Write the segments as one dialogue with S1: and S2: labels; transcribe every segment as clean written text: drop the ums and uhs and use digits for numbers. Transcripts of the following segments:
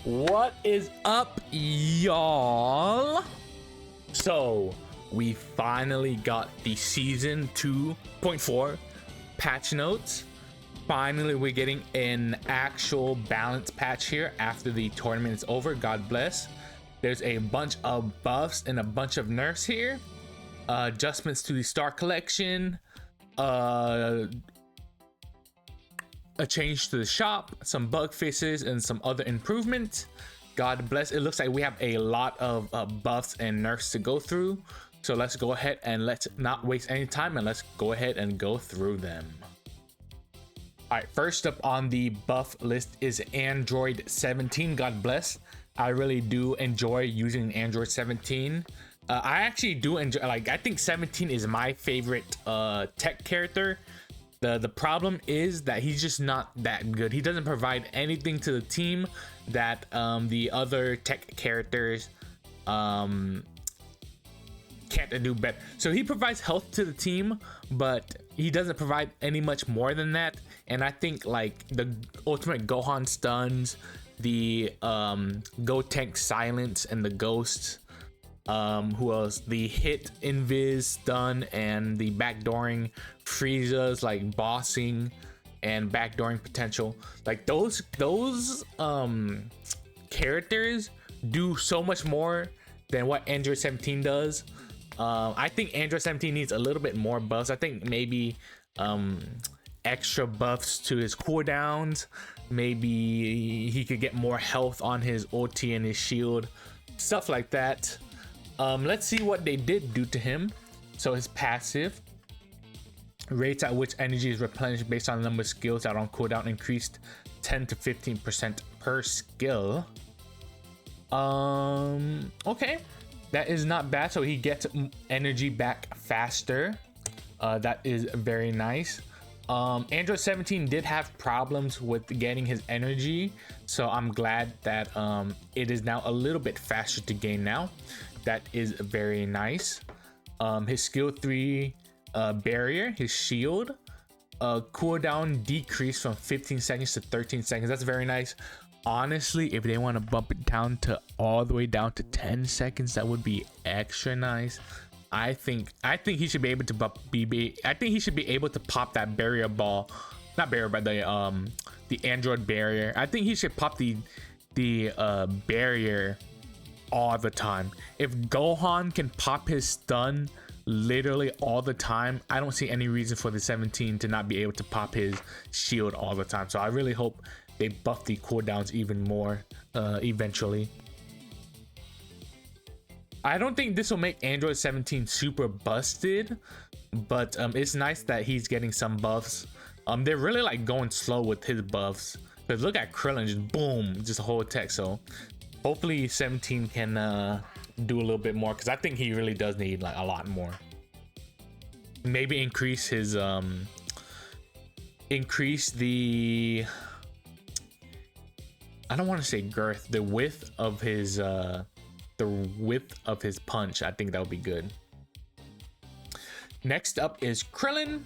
S1: What is up, y'all? So we finally got the season 2.4 patch notes. Finally, we're getting an actual balance patch here after the tournament is over. God bless. There's a bunch of buffs and a bunch of nerfs here. Adjustments to the star collection. A change to the shop, some bug fixes, and some other improvements. God bless. It looks like we have a lot of buffs and nerfs to go through. So let's go ahead and let's not waste any time and let's go ahead and go through them. All right, first up on the buff list is Android 17. God bless. I really do enjoy using Android 17. I actually do enjoy, like, I think 17 is my favorite tech character. The problem is that he's just not that good. He doesn't provide anything to the team that the other tech characters can't do better. So he provides health to the team, but he doesn't provide any much more than that. And I think like the ultimate Gohan stuns, the Go Tank silence, and the ghosts. Who else? The hit invis stun and the backdooring Frieza's like bossing and backdooring potential. Like those characters do so much more than what Android 17 does. I think Android 17 needs a little bit more buffs. I think maybe extra buffs to his cooldowns. Maybe he could get more health on his ulti and his shield, stuff like that. Let's see what they did do to him. So his passive, rates at which energy is replenished based on the number of skills that are on cooldown, increased 10 to 15% per skill. Okay, that is not bad. So he gets energy back faster. That is very nice. Android 17 did have problems with getting his energy, so I'm glad that it is now a little bit faster to gain now. That is very nice. His skill 3 barrier, his shield, cooldown decreased from 15 seconds to 13 seconds. That's very nice. Honestly, if they want to bump it down to all the way down to 10 seconds, that would be extra nice. I think he should be able to I think he should be able to pop that barrier ball, not barrier, but the android barrier. I think he should pop the barrier all the time. If Gohan can pop his stun literally all the time, I don't see any reason for the 17 to not be able to pop his shield all the time. So I really hope they buff the cooldowns even more eventually. I don't think this will make Android 17 super busted, but it's nice that he's getting some buffs. They're really like going slow with his buffs, because look at Krillin, just boom, just a whole attack. So hopefully 17 can do a little bit more, because I think he really does need like a lot more. Maybe increase his increase the, I don't want to say girth, the width of his punch. I think that would be good. Next up is Krillin.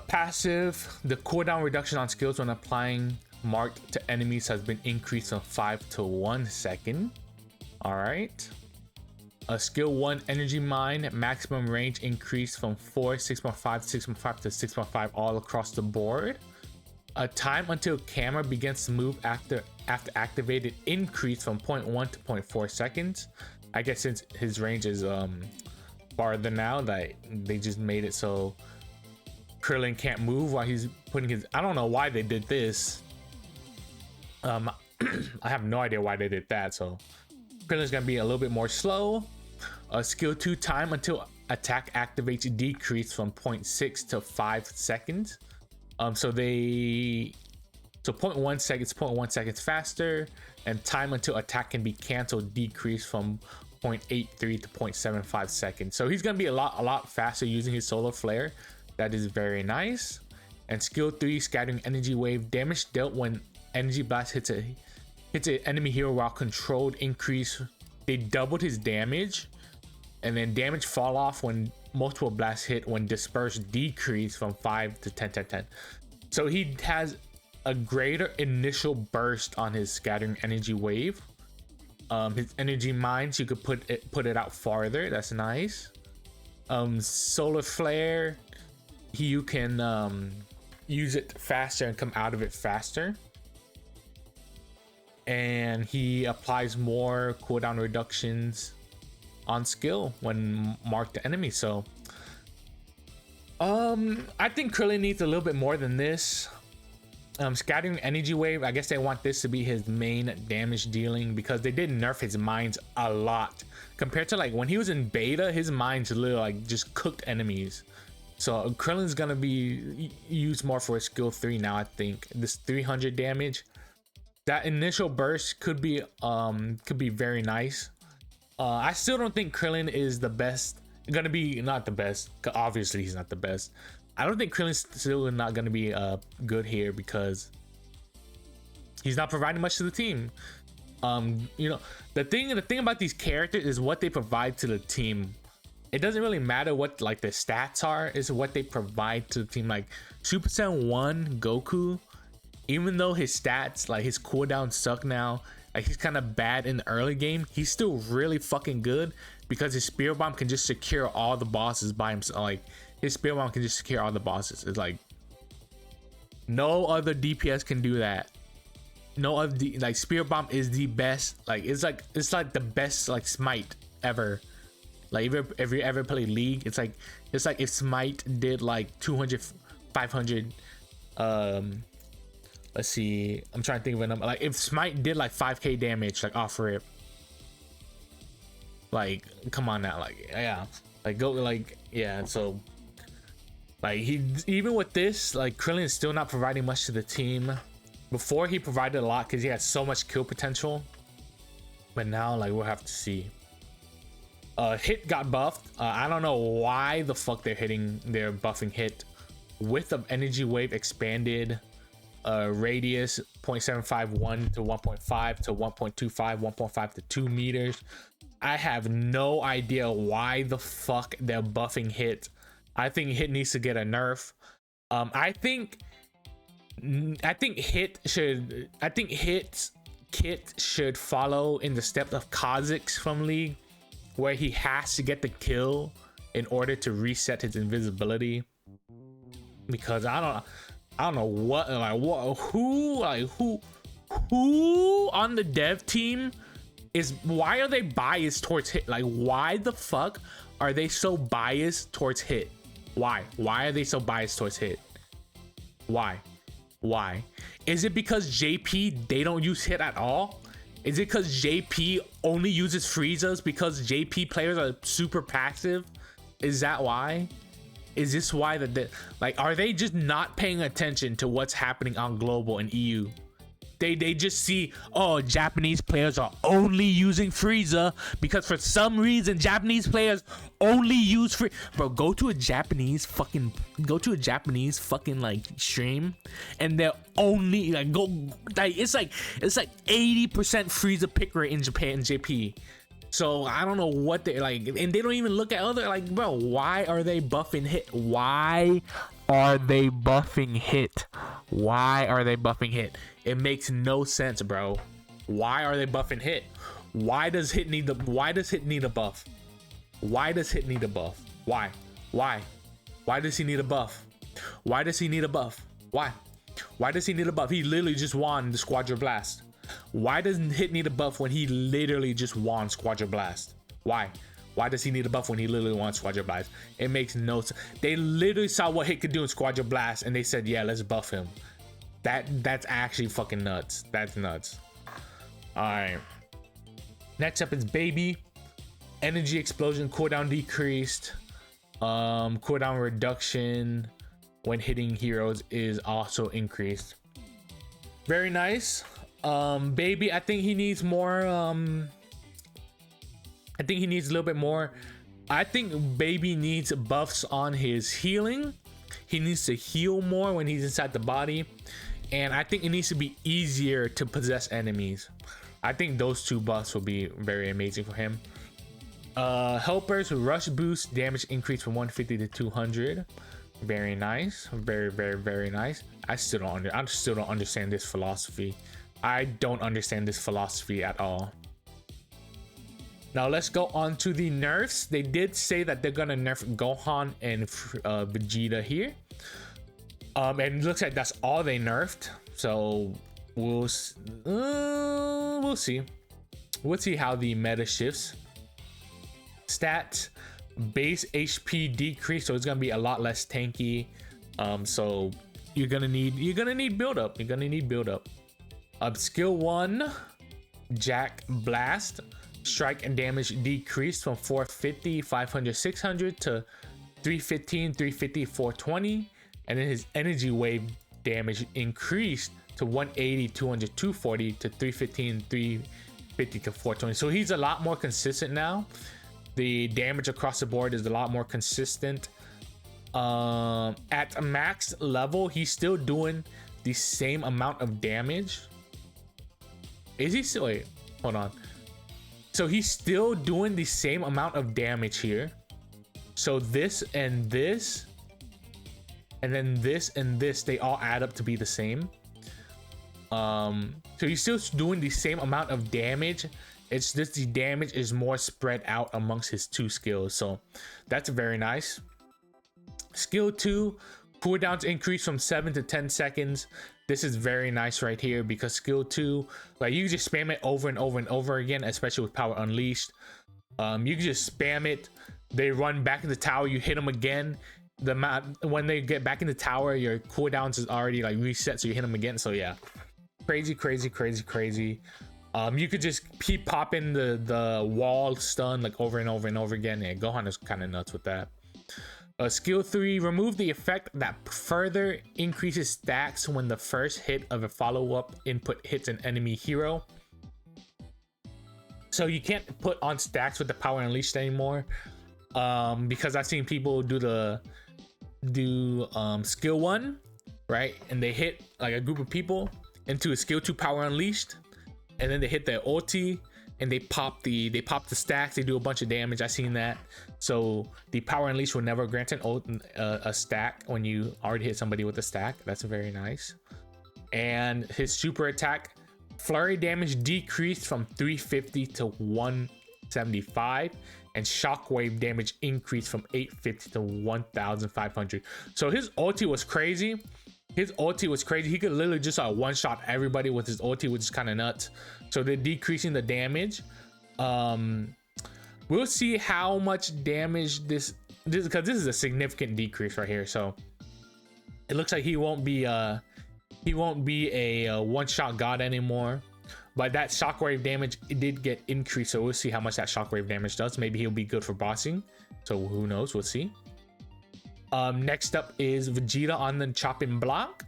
S1: Passive, the cooldown reduction on skills when applying marked to enemies has been increased from 5 to 1 second. All right. Skill 1 energy mine, maximum range increased from 6.5 to 6.5 all across the board. Time until camera begins to move after activated increased from 0.1 to 0.4 seconds. I guess since his range is farther now, that they just made it so Krillin can't move while he's putting his, I don't know why they did this. I have no idea why they did that. So Krillin's gonna be a little bit more slow. Skill 2 time until attack activates decreased from 0.6 to 5 seconds. So 0.1 seconds faster, and time until attack can be canceled decreased from 0.83 to 0.75 seconds. So he's gonna be a lot faster using his solar flare. That is very nice. And skill 3 scattering energy wave, damage dealt when energy blast hits an enemy hero while controlled increase. They doubled his damage, and then damage fall off when multiple blasts hit when dispersed decrease from 5 to 10. So he has a greater initial burst on his scattering energy wave. His energy mines, you could put it out farther. That's nice. Solar flare, you can use it faster and come out of it faster. And he applies more cooldown reductions on skill when marked to enemy. So I think Krillin needs a little bit more than this. Scattering energy wave, I guess they want this to be his main damage dealing, because they did nerf his mines a lot compared to like when he was in beta. His mines literally like just cooked enemies. So Krillin's gonna be used more for skill 3 now. I think this 300 damage, that initial burst could be very nice. I still don't think Krillin is the best. Gonna be not the best. Obviously, he's not the best. I don't think Krillin's still not gonna be good here because he's not providing much to the team. You know, the thing about these characters is what they provide to the team. It doesn't really matter what like the stats are, it's what they provide to the team. Like Super Saiyan 1 Goku, even though his stats, like his cooldowns suck now, like he's kind of bad in the early game, he's still really fucking good because his Spirit Bomb can just secure all the bosses by himself. Like his Spirit Bomb can just secure all the bosses. It's like no other DPS can do that. No other like Spirit Bomb is the best. Like it's like the best like smite ever. Like if you ever play League, it's like if Smite did like 200, 500. Let's see. I'm trying to think of a number. Like if Smite did like 5k damage, like off rip. Like come on now, like yeah, like go like yeah. So like even with this, like Krillin is still not providing much to the team. Before he provided a lot because he had so much kill potential, but now like we'll have to see. Hit got buffed. I don't know why the fuck they're buffing hit. Width of energy wave expanded. Radius 0.751 to 1.5 to 1.25, 1.5 to 2 meters. I have no idea why the fuck they're buffing hit. I think hit needs to get a nerf. I think hit's kit should follow in the steps of Kha'Zix from League, where he has to get the kill in order to reset his invisibility. Because I don't know what who on the dev team is, why are they biased towards hit? Like why the fuck are they so biased towards hit? Why are they so biased towards hit? Why is it because JP they don't use hit at all? Is it because JP only uses Friezas because JP players are super passive? Is that why? Is this why like are they just not paying attention to what's happening on global and EU? They just see, oh, Japanese players are only using Frieza because for some reason Japanese players only use Frieza. Bro, go to a Japanese fucking like stream and they're only like it's like 80% Frieza pick rate in Japan and JP. So I don't know what they like, and they don't even look at other, like, bro, why are they buffing hit? Why are they buffing hit? It makes no sense, bro. Why are they buffing hit? Why does hit need a buff? Why does hit need a buff? Why does he need a buff? Why does he need a buff? Why does he need a buff? He literally just won the Squadra Blast. Why doesn't hit need a buff when he literally just won Squadra Blast? Why does he need a buff when he literally won Squadra Blast? It makes no sense. They literally saw what hit could do in Squadra Blast and they said, yeah, let's buff him. That's actually fucking nuts. That's nuts. All right, next up is Baby. Energy explosion cooldown decreased. Cooldown reduction when hitting heroes is also increased. Very nice. Baby, I think he needs more. I think he needs a little bit more. I think Baby needs buffs on his healing. He needs to heal more when he's inside the body, and I think it needs to be easier to possess enemies. I think those two buffs will be very amazing for him. Helpers, rush boost, damage increase from 150 to 200. Very nice. Very nice. I still don't understand this philosophy. I don't understand this philosophy at all. Now let's go on to the nerfs. They did say that they're gonna nerf Gohan and Vegeta here. And it looks like that's all they nerfed. So we'll see. We'll see how the meta shifts. Stats, base HP decrease, so it's gonna be a lot less tanky. So you're gonna need build up. Skill 1, Jack Blast. Strike and damage decreased from 450, 500, 600 to 315, 350, 420. And then his energy wave damage increased to 180, 200, 240 to 315, 350 to 420. So he's a lot more consistent now. The damage across the board is a lot more consistent. At max level, he's still doing the same amount of damage. Is he still? Wait, hold on. So he's still doing the same amount of damage here. So this and this, and then this and this, they all add up to be the same. So he's still doing the same amount of damage. It's just the damage is more spread out amongst his two skills. So that's very nice. Skill 2, cooldowns increase from 7 to 10 seconds. This is very nice right here because skill 2, like you can just spam it over and over and over again, especially with power unleashed. You can just spam it. They run back in the tower. You hit them again. When they get back in the tower, your cooldowns is already like reset, so you hit them again. So yeah, crazy. You could just keep popping the wall stun like over and over and over again. Yeah, Gohan is kind of nuts with that. Skill 3, remove the effect that further increases stacks when the first hit of a follow-up input hits an enemy hero. So you can't put on stacks with the power unleashed anymore, because I've seen people do skill 1, right, and they hit like a group of people into a skill 2 power unleashed, and then they hit their ulti and they pop the stacks. They do a bunch of damage. I've seen that. So the power unleash will never grant a stack when you already hit somebody with a stack. That's very nice. And his super attack, flurry damage decreased from 350 to 175, and shockwave damage increased from 850 to 1500. So his ulti was crazy. He could literally just one-shot everybody with his ulti, which is kind of nuts. So they're decreasing the damage. We'll see how much damage this because this is a significant decrease right here. So it looks like he won't be a one-shot god anymore. But that shockwave damage, it did get increased. So we'll see how much that shockwave damage does. Maybe he'll be good for bossing. So who knows? We'll see. Next up is Vegeta on the chopping block.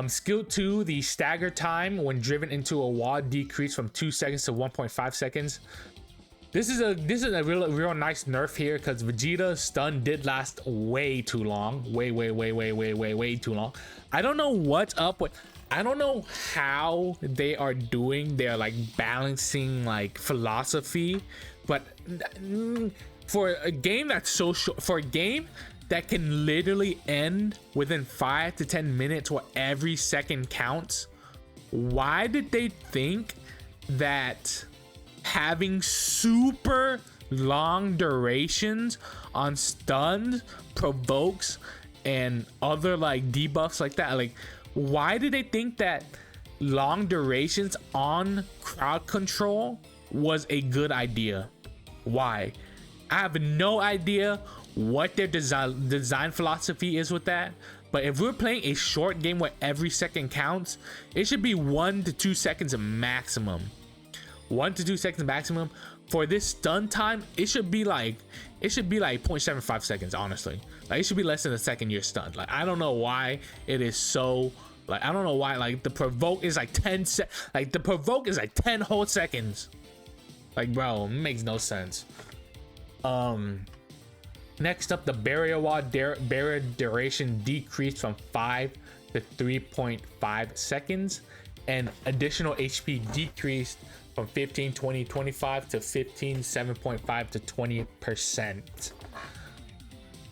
S1: Skill 2, the stagger time when driven into a wall decreased from 2 seconds to 1.5 seconds. This is a real nice nerf here because Vegeta's stun did last way too long. Way too long. I don't know what's up with, I don't know how they are doing their like balancing like philosophy, but for a game that's so short, for a game that can literally end within 5 to 10 minutes where every second counts, why did they think that having super long durations on stuns, provokes, and other like debuffs like that, like why did they think that long durations on crowd control was a good idea? Why? I have no idea what their design philosophy is with that, but if we're playing a short game where every second counts, it should be 1 to 2 seconds maximum. 1 to 2 seconds maximum. For this stun time, it should be like 0.75 seconds, honestly. Like it should be less than a second you're stunned. Like I don't know why it is so, like I don't know why like the provoke is like 10 whole seconds. Like bro, it makes no sense. Next up, the barrier wall barrier duration decreased from 5 to 3.5 seconds, and additional HP decreased from 15, 20, 25 to 15, 7.5 to 20%.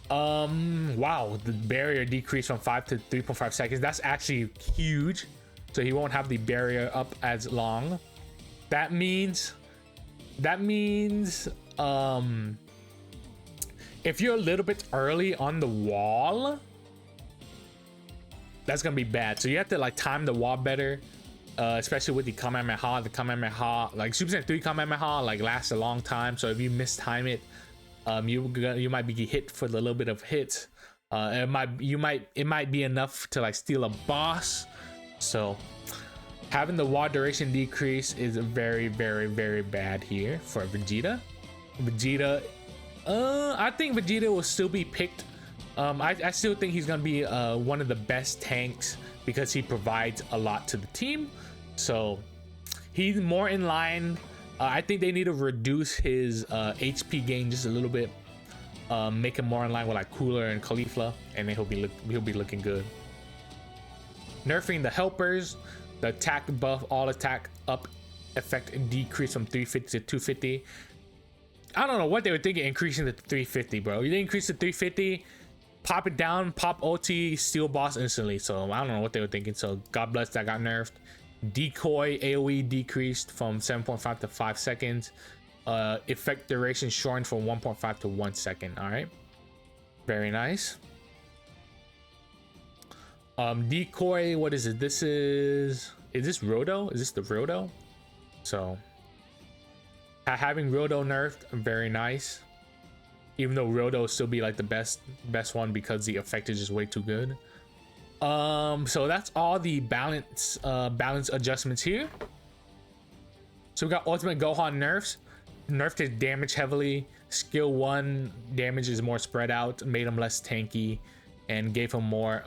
S1: Wow, the barrier decreased from 5 to 3.5 seconds. That's actually huge. So he won't have the barrier up as long. That means if you're a little bit early on the wall, that's gonna be bad. So you have to like time the wall better, especially with the Kamehameha. The Kamehameha, like Super Saiyan 3 Kamehameha, like lasts a long time. So if you mistime it, you might be hit for the little bit of hits. It might be enough to like steal a boss. So having the wall duration decrease is very, very, very bad here for Vegeta. I think Vegeta will still be picked. I still think he's gonna be one of the best tanks because he provides a lot to the team. So he's more in line. I think they need to reduce his HP gain just a little bit, make him more in line with like Cooler and Caulifla, and then he'll be looking good. Nerfing the helpers, the attack buff, all attack up effect decrease from 350 to 250. I don't know what they were thinking increasing to 350, bro. You increase to 350, pop it down, pop ulti, steal boss instantly. So I don't know what they were thinking. So God bless that got nerfed. Decoy AoE decreased from 7.5 to 5 seconds. Effect duration shortened from 1.5 to 1 second. All right, very nice. Decoy, what is it? Is this Roto? Is this the Roto? So having Roto nerfed, very nice. Even though Roto will still be like the best one because the effect is just way too good. So that's all the balance adjustments here. So we got Ultimate Gohan nerfed his damage heavily. Skill 1 damage is more spread out, made him less tanky, and gave him more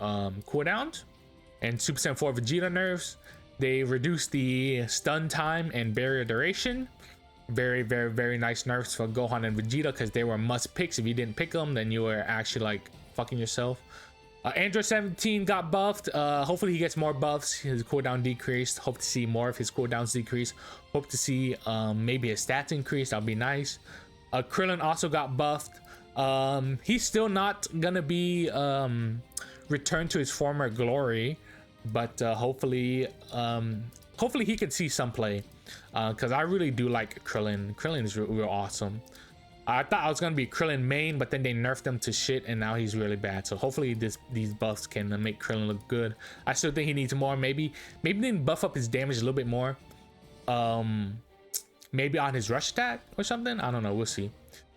S1: cooldowns. And Super Saiyan 4 Vegeta nerfs, they reduced the stun time and barrier duration. Very, very, very nice nerfs for Gohan and Vegeta because they were must picks. If you didn't pick them, then you were actually like fucking yourself. Android 17 got buffed. Hopefully he gets more buffs. His cooldown decreased. Hope to see more of his cooldowns decrease. Hope to see maybe his stats increase. That'll be nice. Krillin also got buffed. He's still not gonna be returned to his former glory, but hopefully he can see some play, because I really do like Krillin. Krillin is real awesome. I thought I was gonna be Krillin main, but then they nerfed him to shit, and now he's really bad. So hopefully these buffs can make Krillin look good. I still think he needs more. Maybe they buff up his damage a little bit more. Maybe on his rush attack or something. I don't know. We'll see.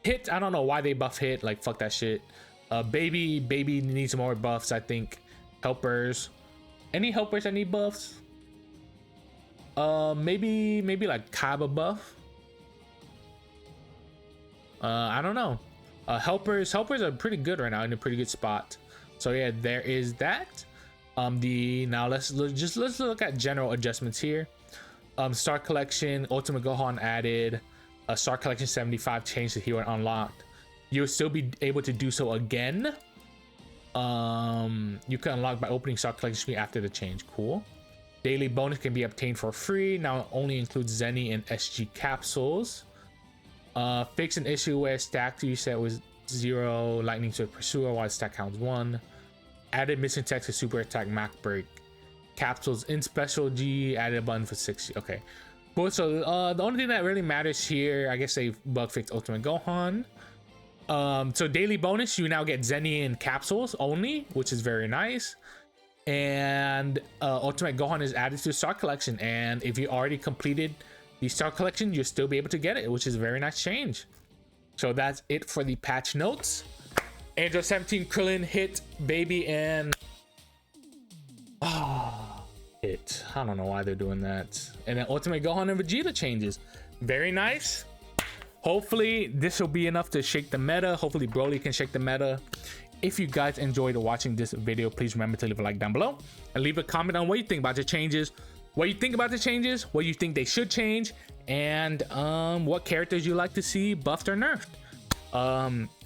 S1: Hit. I don't know why they buff hit. Like fuck that shit. Baby needs more buffs. I think. Helpers. Any helpers that need buffs? Maybe like Kaba buff. I don't know. Helpers are pretty good right now, in a pretty good spot. So yeah, there is that. Now let's look at general adjustments here. Star Collection, Ultimate Gohan added. Star Collection 75 changed the hero and unlocked. You'll still be able to do so again. You can unlock by opening Star Collection screen after the change. Cool. Daily bonus can be obtained for free. Now it only includes Zenny and SG capsules. Fix an issue where stack reset was 0, lightning to Pursuer while stack counts 1. Added missing text to super attack Mac break. Capsules in special G, added a button for 6. Okay, cool. So the only thing that really matters here, I guess they bug fixed Ultimate Gohan. So daily bonus, you now get Zenny and capsules only, which is very nice. And Ultimate Gohan is added to the Star Collection, and if you already completed the Star Collection, you'll still be able to get it, which is a very nice change. So that's it for the patch notes. Android 17 Krillin hit baby and hit. I don't know why they're doing that. And then Ultimate Gohan and Vegeta changes. Very nice. Hopefully this will be enough to shake the meta. Hopefully Broly can shake the meta. If you guys enjoyed watching this video, please remember to leave a like down below and leave a comment on what you think about the changes, what you think about the changes, what you think they should change, and what characters you like to see buffed or nerfed.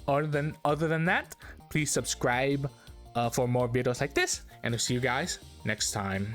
S1: Other than that, please subscribe for more videos like this, and I'll see you guys next time.